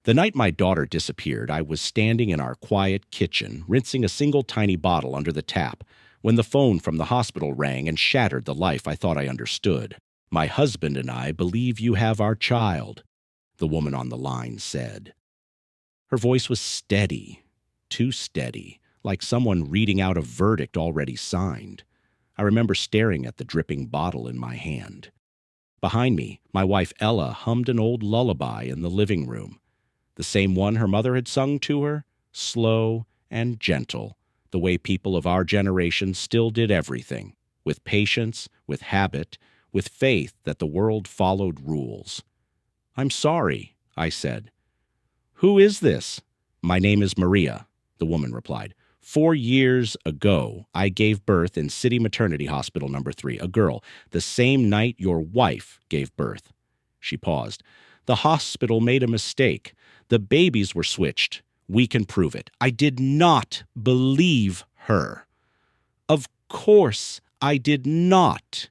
The night my daughter disappeared, I was standing in our quiet kitchen, rinsing a single tiny bottle under the tap, when the phone from the hospital rang and shattered the life I thought I understood. "My husband and I believe you have our child," the woman on the line said. Her voice was steady, too steady, like someone reading out a verdict already signed. I remember staring at the dripping bottle in my hand. Behind me, my wife Ella hummed an old lullaby in the living room. The same one her mother had sung to her, slow and gentle, the way people of our generation still did everything, with patience, with habit, with faith that the world followed rules. "I'm sorry," I said. "Who is this?" "My name is Maria," the woman replied. 4 years ago, I gave birth in City Maternity Hospital number 3, a girl, the same night your wife gave birth." She paused. "The hospital made a mistake. The babies were switched. We can prove it." I did not believe her. Of course I did not.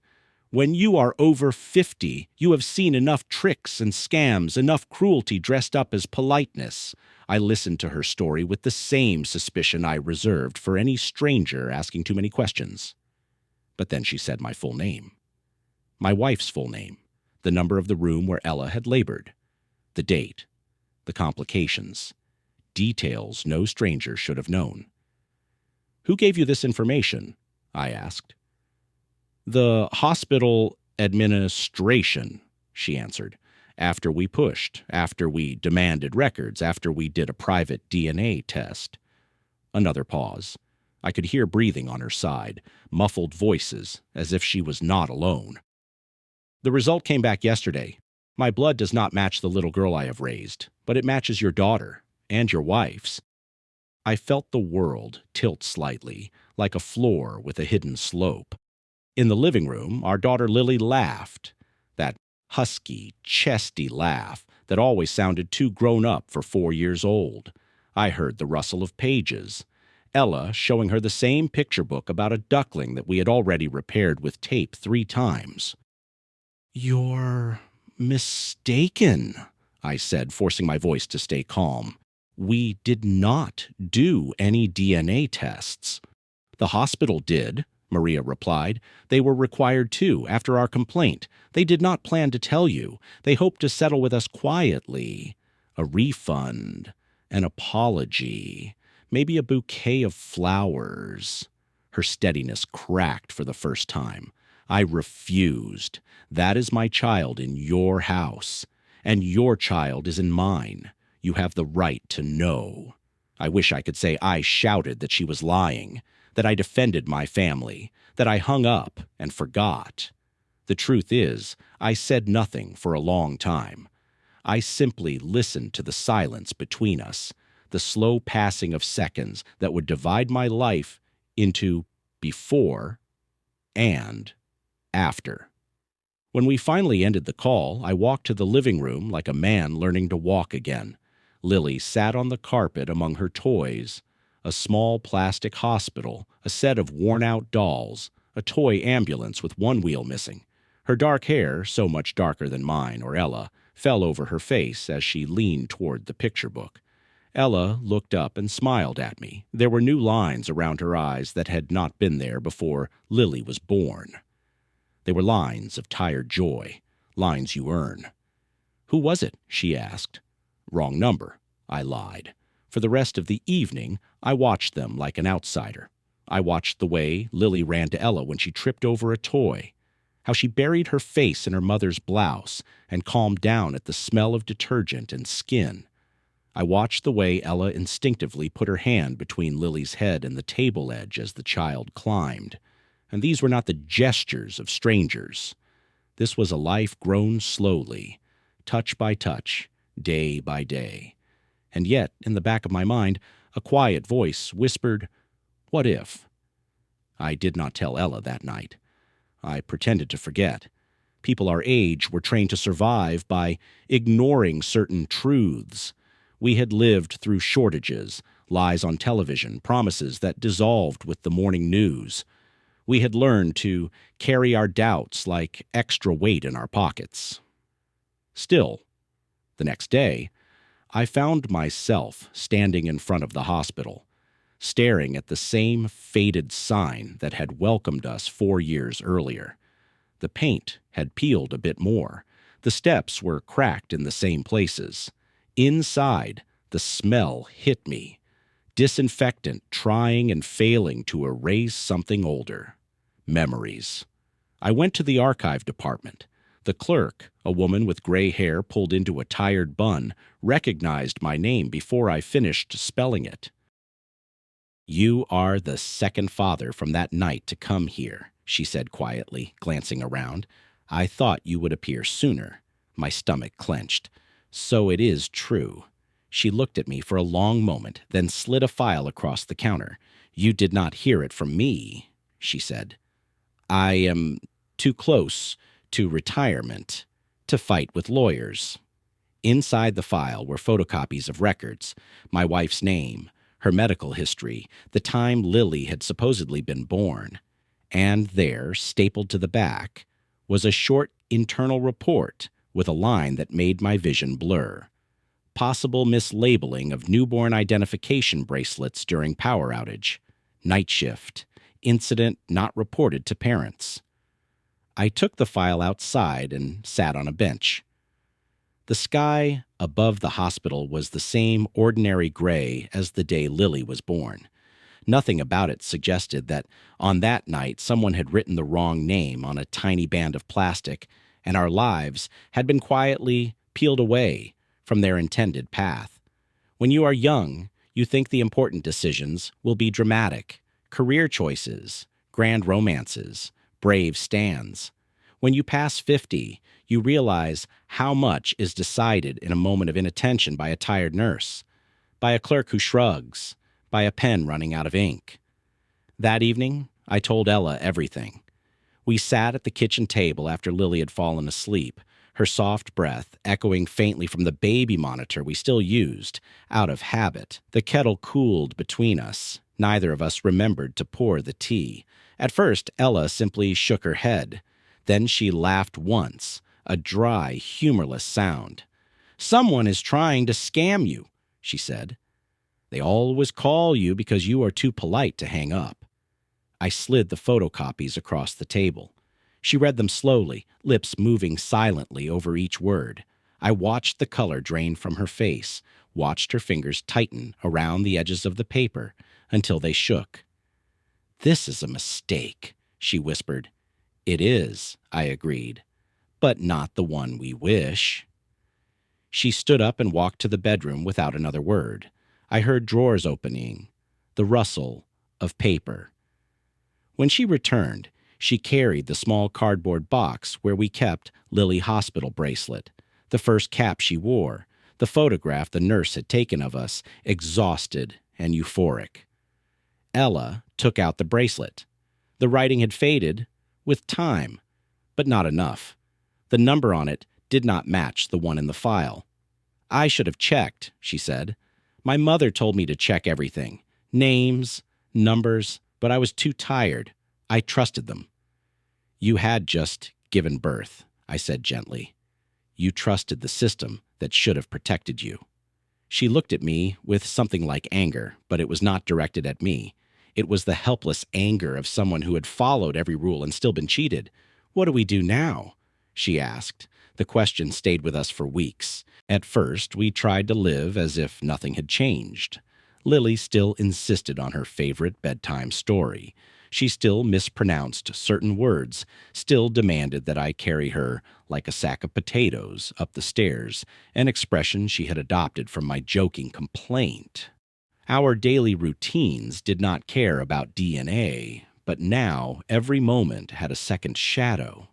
When you are over 50, you have seen enough tricks and scams, enough cruelty dressed up as politeness. I listened to her story with the same suspicion I reserved for any stranger asking too many questions. But then she said my full name. My wife's full name, the number of the room where Ella had labored, the date, the complications, details no stranger should have known. "Who gave you this information?" I asked. "The hospital administration," she answered. "After we pushed, after we demanded records, after we did a private DNA test." Another pause. I could hear breathing on her side, muffled voices, as if she was not alone. "The result came back yesterday. My blood does not match the little girl I have raised, but it matches your daughter and your wife's." I felt the world tilt slightly, like a floor with a hidden slope. In the living room, our daughter Lily laughed, that husky, chesty laugh that always sounded too grown up for 4 years old. I heard the rustle of pages. Ella showing her the same picture book about a duckling that we had already repaired with tape 3 times. "You're mistaken," I said, forcing my voice to stay calm. "We did not do any DNA tests." "The hospital did," Maria replied. "They were required to, after our complaint. They did not plan to tell you. They hoped to settle with us quietly. A refund, an apology, maybe a bouquet of flowers." Her steadiness cracked for the first time. "I refused. That is my child in your house, and your child is in mine. You have the right to know." I wish I could say I shouted that she was lying, that I defended my family, that I hung up and forgot. The truth is, I said nothing for a long time. I simply listened to the silence between us, the slow passing of seconds that would divide my life into before and after. When we finally ended the call, I walked to the living room like a man learning to walk again. Lily sat on the carpet among her toys. A small plastic hospital, a set of worn-out dolls, a toy ambulance with one wheel missing. Her dark hair, so much darker than mine or Ella, fell over her face as she leaned toward the picture book. Ella looked up and smiled at me. There were new lines around her eyes that had not been there before Lily was born. They were lines of tired joy, lines you earn. "Who was it?" she asked. "Wrong number," I lied. For the rest of the evening, I watched them like an outsider. I watched the way Lily ran to Ella when she tripped over a toy, how she buried her face in her mother's blouse and calmed down at the smell of detergent and skin. I watched the way Ella instinctively put her hand between Lily's head and the table edge as the child climbed. And these were not the gestures of strangers. This was a life grown slowly, touch by touch, day by day. And yet, in the back of my mind, a quiet voice whispered, "What if?" I did not tell Ella that night. I pretended to forget. People our age were trained to survive by ignoring certain truths. We had lived through shortages, lies on television, promises that dissolved with the morning news. We had learned to carry our doubts like extra weight in our pockets. Still, the next day, I found myself standing in front of the hospital, staring at the same faded sign that had welcomed us 4 years earlier. The paint had peeled a bit more. The steps were cracked in the same places. Inside, the smell hit me. Disinfectant trying and failing to erase something older. Memories. I went to the archive department. The clerk, a woman with gray hair pulled into a tired bun, recognized my name before I finished spelling it. "You are the second father from that night to come here," she said quietly, glancing around. "I thought you would appear sooner." My stomach clenched. "So it is true." She looked at me for a long moment, then slid a file across the counter. "You did not hear it from me," she said. "I am too close to retirement to fight with lawyers." Inside the file were photocopies of records, my wife's name, her medical history, the time Lily had supposedly been born. And there, stapled to the back, was a short internal report with a line that made my vision blur. Possible mislabeling of newborn identification bracelets during power outage. Night shift. Incident not reported to parents. I took the file outside and sat on a bench. The sky above the hospital was the same ordinary gray as the day Lily was born. Nothing about it suggested that on that night someone had written the wrong name on a tiny band of plastic, and our lives had been quietly peeled away from their intended path. When you are young, you think the important decisions will be dramatic, career choices, grand romances, brave stands. When you pass 50, you realize how much is decided in a moment of inattention by a tired nurse, by a clerk who shrugs, by a pen running out of ink. That evening, I told Ella everything. We sat at the kitchen table after Lily had fallen asleep, her soft breath echoing faintly from the baby monitor we still used, out of habit. The kettle cooled between us. Neither of us remembered to pour the tea. At first, Ella simply shook her head. Then she laughed once, a dry, humorless sound. "Someone is trying to scam you," she said. "They always call you because you are too polite to hang up." I slid the photocopies across the table. She read them slowly, lips moving silently over each word. I watched the color drain from her face, watched her fingers tighten around the edges of the paper until they shook. "This is a mistake," she whispered. "It is," I agreed, "but not the one we wish." She stood up and walked to the bedroom without another word. I heard drawers opening, the rustle of paper. When she returned, she carried the small cardboard box where we kept Lily hospital bracelet, the first cap she wore, the photograph the nurse had taken of us, exhausted and euphoric. Ella took out the bracelet. The writing had faded with time, but not enough. The number on it did not match the one in the file. "I should have checked," she said. "My mother told me to check everything. Names, numbers, but I was too tired. I trusted them." "You had just given birth," I said gently. "You trusted the system that should have protected you." She looked at me with something like anger, but it was not directed at me. It was the helpless anger of someone who had followed every rule and still been cheated. "What do we do now?" she asked. The question stayed with us for weeks. At first, we tried to live as if nothing had changed. Lily still insisted on her favorite bedtime story. She still mispronounced certain words, still demanded that I carry her like a sack of potatoes up the stairs, an expression she had adopted from my joking complaint. Our daily routines did not care about DNA, but now every moment had a second shadow.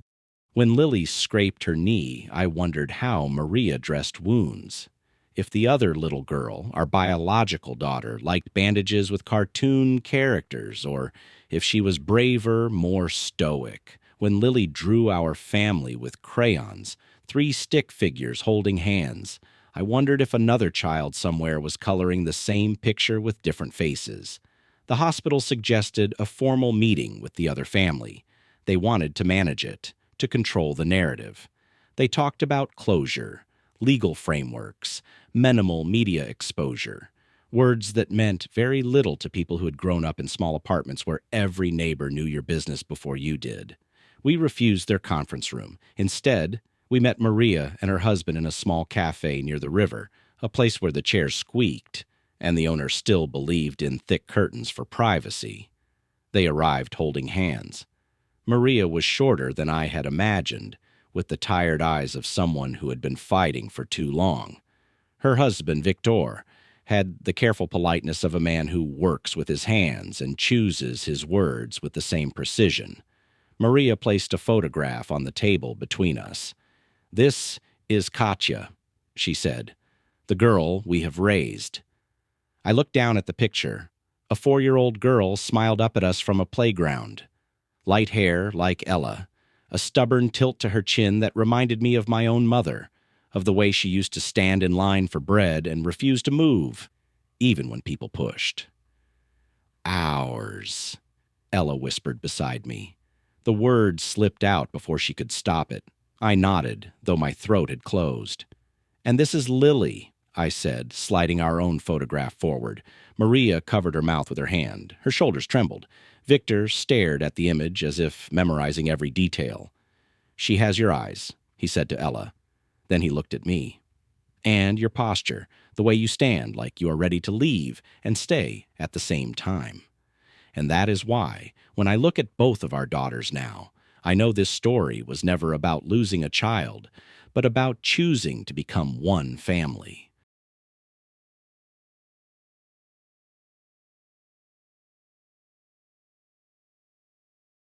When Lily scraped her knee, I wondered how Maria dressed wounds. If the other little girl, our biological daughter, liked bandages with cartoon characters, or if she was braver, more stoic. When Lily drew our family with crayons, 3 stick figures holding hands, I wondered if another child somewhere was coloring the same picture with different faces. The hospital suggested a formal meeting with the other family. They wanted to manage it, to control the narrative. They talked about closure, legal frameworks, minimal media exposure, words that meant very little to people who had grown up in small apartments where every neighbor knew your business before you did. We refused their conference room. Instead, we met Maria and her husband in a small cafe near the river, a place where the chairs squeaked, and the owner still believed in thick curtains for privacy. They arrived holding hands. Maria was shorter than I had imagined, with the tired eyes of someone who had been fighting for too long. Her husband, Victor, had the careful politeness of a man who works with his hands and chooses his words with the same precision. Maria placed a photograph on the table between us. "This is Katya," she said, "the girl we have raised." I looked down at the picture. A 4-year-old girl smiled up at us from a playground. Light hair like Ella, a stubborn tilt to her chin that reminded me of my own mother, of the way she used to stand in line for bread and refuse to move, even when people pushed. "Ours," Ella whispered beside me. The word slipped out before she could stop it. I nodded, though my throat had closed. "And this is Lily," I said, sliding our own photograph forward. Maria covered her mouth with her hand. Her shoulders trembled. Victor stared at the image as if memorizing every detail. "She has your eyes," he said to Ella. Then he looked at me. "And your posture, the way you stand like you are ready to leave and stay at the same time. And that is why, when I look at both of our daughters now, I know this story was never about losing a child, but about choosing to become one family."